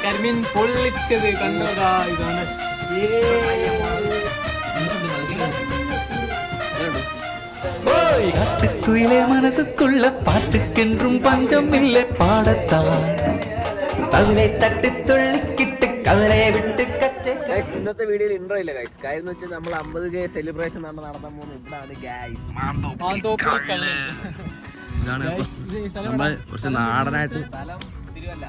കരിമീൻ പൊള്ളിച്ചത് കണ്ടോടാ ഇതാണ്. കാട്ടുകുയിലെ മനസ്സുക്കുള്ള പാട്ടുക്കെன்றும் പഞ്ചമില്ല പാടത്താൻ കവിളെ തട്ടിത്തുള്ളിക്കിട്ട് കവിളെ വിട്ട് കച്ച. ഇന്നത്തെ വീഡിയോയിൽ ഇൻട്രോ ഇല്ല ഗൈസ്. കാര്യം എന്ന് വെച്ചാൽ നമ്മൾ 50K സെലിബ്രേഷൻ നടത്താൻ പോകുന്നത് ഇവിടാണ് ഗൈസ്. കുറച്ച് നാടനായിട്ട് സ്ഥലം തിരുവല്ല.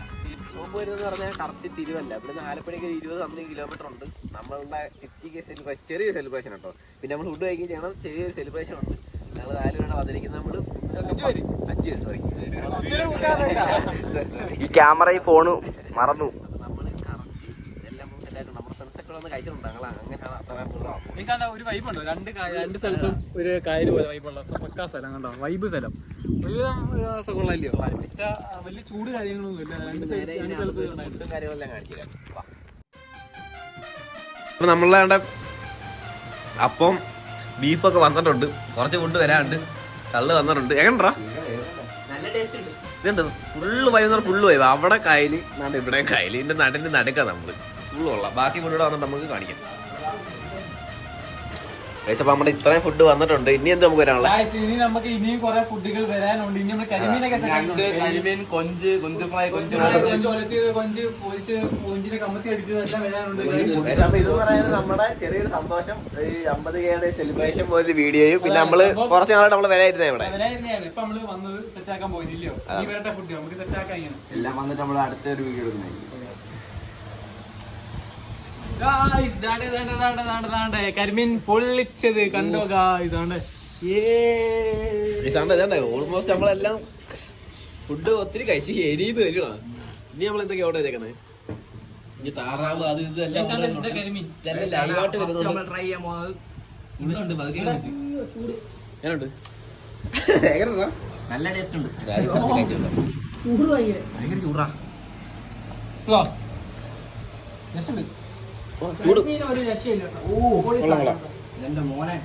ഷോപ്പ് വരുന്നത് പറഞ്ഞാൽ കറക്റ്റ് തിരുവല്ല. ഇവിടുന്ന് ആലപ്പുഴയ്ക്ക് 20 കിലോമീറ്റർ ഉണ്ട്. നമ്മളുടെ 50K സെലിബ്രേഷൻ ചെറിയൊരു സെലിബ്രേഷൻ കേട്ടോ. പിന്നെ നമ്മൾ ഫുഡ് കഴിക്കുകയും ചെയ്യണം. ചെറിയൊരു സെലിബ്രേഷൻ ഉണ്ട്. ഞങ്ങൾ 4 പേരാണ് വന്നിരിക്കുന്നത്. നമ്മൾ 5 പേര് സോറി. ഈ ക്യാമറ ഈ ഫോണ് മറന്നു. നമ്മൾ കറക്റ്റ് എല്ലാം സെറ്റായിട്ട് നമ്മുടെ ഫ്രണ്ട്സൊക്കെ വന്ന് കഴിച്ചിട്ടുണ്ട്. ഞങ്ങൾ അങ്ങനെയാണ് ഒരു വൈബുണ്ടോ? രണ്ട് സ്ഥലത്തും ഒരു കായൽ പോലെ വൈബുള്ള പക്കാ സ്ഥലം കണ്ടോ? വൈബ് സ്ഥലം കൊള്ളാമല്ലോ. വലിയ ചൂട് കാര്യങ്ങളൊന്നും ഇല്ല. രണ്ട് സ്ഥലത്തും കാര്യങ്ങളെല്ലാം കാണിച്ചില്ല. അപ്പൊ നമ്മളുടെ അപ്പം ബീഫൊക്കെ വന്നിട്ടുണ്ട്. കുറച്ച് ഫുഡ് വരാനുണ്ട്. കള്ള് വന്നിട്ടുണ്ട്. എങ്ങനെടാ? ഇതുണ്ട് ഫുള്ള് വൈകുന്നേരം ഫുള്ള് വൈബ്. അവിടെ കായല് ഇവിടെ കായല്. ഇതിന്റെ നടിന്റെ നടുക്ക നമ്മള് ഫുള്ള് കൊള്ളാം. ബാക്കി ഫുഡ് വന്നിട്ട് നമുക്ക് കാണിക്കാം. അപ്പൊ നമ്മുടെ ഇത്രയും ഫുഡ് വന്നിട്ടുണ്ട്. ഇനി എന്ത് നമുക്ക് വരാനുള്ള? ഇനി നമുക്ക് ഇനിയും കുറെ ഫുഡുകൾ വരാനുണ്ട്. ഇനി നമ്മൾ കരിമീനൊക്കെ കൊഞ്ച് ഫ്രൈ, കൊഞ്ച് കൊഞ്ചിനെ കമ്മത്തി അടിച്ചതെല്ലാം വരാനുണ്ട്. അപ്പൊ ഇത് പറയുന്നത് നമ്മുടെ ചെറിയൊരു സന്തോഷം. ഈ 50K സെലിബ്രേഷൻ പോലെ വീഡിയോയും പിന്നെ നമ്മള് കുറച്ച് നാളായിട്ട് നമ്മള് വരായിരുന്നേ ഇവിടെ. ഇപ്പൊ നമ്മള് വന്നത് സെറ്റ് ആക്കാൻ പോയില്ലയോ? ഈ വേണ്ട ഫുഡ് നമുക്ക് സെറ്റ് ആക്കാൻ എല്ലാം വന്നിട്ട് നമ്മൾ അടുത്തൊരു വീഡിയോ എടുക്കുന്നത്. കരിമീൻ പൊള്ളിച്ചത് കണ്ടോ ഇതാണ്. ഓൾമോസ്റ്റ് നമ്മളെല്ലാം ഫുഡ് ഒത്തിരി കഴിച്ച് എരിയത് വരികടാ. ഇനി നമ്മൾ എന്തൊക്കെ ഓർഡർ ചെയ്തേക്കണേ? ഇനി താറാവ് അത് ഇതെല്ലാം കരിമീൻ ലൈവായിട്ട് വരുന്നുണ്ട്. ട്രൈ ചെയ്യാൻ പോകുന്നത് എങ്ങനെയുണ്ട്? എങ്ങനെയാ? നല്ല ടേസ്റ്റ് ഉണ്ട്. ഭയങ്കര ചൂടാ. ഒരു രക്ഷയില്ല. എന്റെ മോനെ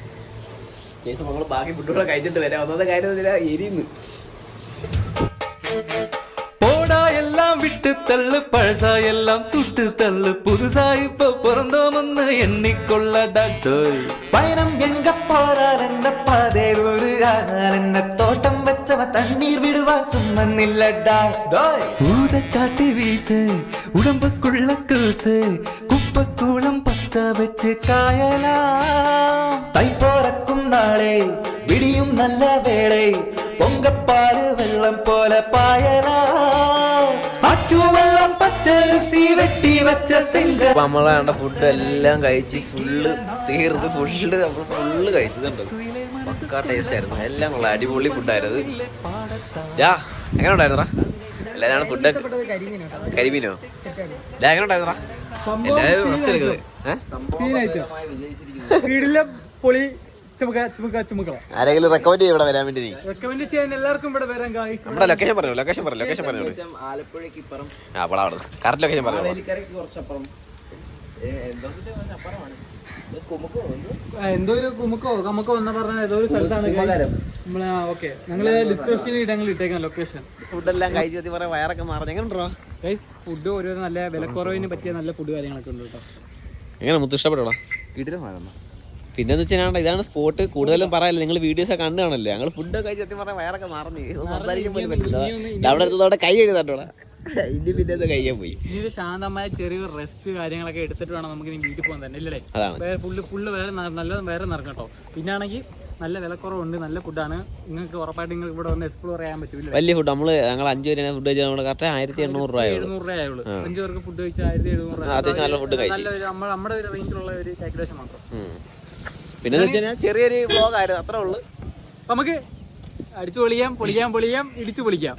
നമ്മള് ബാക്കി ഫുഡുകൂടെ കഴിച്ചിട്ട് വരാം. ഒന്നാമത്തെ കാര്യം എരിയുന്നു. எல்லாம் விட்டு தள்ளு பழசா எல்லாம் சுட்டு தள்ளு புதுசா இப்ப பிறந்தோம்னு எண்ணிக்கொள்ளடா டோய். பயணம் எங்க போறார் என்ன பாதே ஒரு ஆனார் என்ன தோட்டம் வச்சவ தண்ணீர் விடுவான் சும்மா நில்லடா டோய். ஊத காட்டு வீசு உடம்புக்குள்ள கூசு குப்பை கூளம் பத்த வச்சு காயலாம். தை போறக்கும் நாளே விடியும் நல்ல வேளை பொங்கப்பாரு வெள்ளம் போல பாயலாம். വെള്ളം പച്ചരിസി വെട്ടി വെച്ച സിംഗ. നമ്മളെ ഫുഡ് എല്ലാം കഴിച്ച് ഫുള്ള് തീർത്ത് ഫുള്ള് നമ്മൾ ഫുള്ള് കഴിച്ചതുണ്ട്. പക്കാ ടേസ്റ്റ് ആയിരുന്നു. എല്ലാം കൊള്ളാം. അടിപൊളി ഫുഡായിരുന്നു. എങ്ങനെ ഉണ്ടായിരുന്നടാ? എല്ലാവരും ഫുഡ് കരിമീനോ? എങ്ങനെ ഉണ്ടായിരുന്നടാ? എല്ലാവരും റെസ്റ്റ് എടുക്കുന്നത്. ആരെങ്കിലും റെക്കമെൻഡ് ചെയ്യും ഇവിടെ വരാൻ വേണ്ടി? നീ റെക്കമെൻഡ് ചെയ്യാൻ എല്ലാവർക്കും ഇവിടെ വരാൻ. നമ്മുടെ ലൊക്കേഷൻ പറഞ്ഞു. ലൊക്കേഷൻ പറഞ്ഞു. ആലപ്പുഴക്ക് ഇപ്പുറം കറക്റ്റ് ലൊക്കേഷൻ പറഞ്ഞു. കുറച്ചപ്പുറം എന്തോ ഒരു കുമുക്കോ കമുക്കോ എന്ന് പറഞ്ഞ ഏതോ ഒരു സ്ഥലത്താണ്. ഓക്കെ, ഞങ്ങള് ഡിസ്ക്രിപ്ഷനിൽ ഞങ്ങൾ ഇട്ടേക്കാം ലൊക്കേഷൻ. ഫുഡെല്ലാം കഴിച്ച് പറയാൻ വയറൊക്കെ മാറുന്നത്. എങ്ങനെ ഗൈസ് ഫുഡ് ഓരോ നല്ല വിലക്കുറവിന് പറ്റിയ നല്ല ഫുഡ് കാര്യങ്ങളൊക്കെ ഉണ്ട് കേട്ടോ. എങ്ങനെ മുത്ത് ഇഷ്ടപ്പെട്ടോ? പിന്നെന്ന് വെച്ചാൽ ഇതാണ് സ്പോട്ട്. കൂടുതലും പറയാല്ല, നിങ്ങൾ വീഡിയോസ് ഒക്കെ കണ്ടു കാണല്ലേ. ഞങ്ങൾ ഫുഡ് കഴിച്ച് സത്യം പറഞ്ഞാൽ വയറൊക്കെ മറന്നു സംസാരിക്കാൻ പോലും പറ്റില്ല. അവിടെ അടുത്തോടെ കൈ എഴുതാട്ടോടാ. ഇനി പിന്നെ എന്താ കഴിയാൻ പോയി. ഇനി ഒരു ശാന്തമായ ചെറിയൊരു റെസ്റ്റ് കാര്യങ്ങളൊക്കെ എടുത്തിട്ട് വേണം നമുക്ക് ഇനി വീട്ടിൽ പോകാൻ തന്നെ ഇല്ലേ? അതാണ് ഫുള്ള് വേറെ നല്ല വേറെ നിറങ്ങും കേട്ടോ. പിന്നാണെങ്കിൽ നല്ല വിലക്കുറവുണ്ട്, നല്ല ഫുഡാണ്. നിങ്ങൾക്ക് ഉറപ്പായിട്ട് നിങ്ങൾ ഇവിടെ വന്ന് എക്സ്പ്ലോർ ചെയ്യാൻ പറ്റില്ല. വലിയ ഫുഡ് ഞങ്ങൾ 5 പേര് ഫുഡ് കഴിച്ചാൽ നമ്മുടെ കറക്റ്റ് 1800 രൂപ. 700 രൂപയുള്ളൂ. 5 പേർക്ക് ഫുഡ് കഴിച്ചാൽ 1700 രൂപ. അത്യാവശ്യം നല്ല ഫുഡ് കഴിച്ചു. നമ്മുടെ ഒരു റേഞ്ചിലുള്ള ഒരു കാൽക്കുലേഷൻ മാത്രം. പിന്നെ ചെറിയൊരു വ്ലോഗ് ആയിരുന്നു, അത്രേ ഉള്ളു. നമുക്ക് അടിച്ചു പൊളിയാം, ഇടിച്ചു പൊളിക്കാം.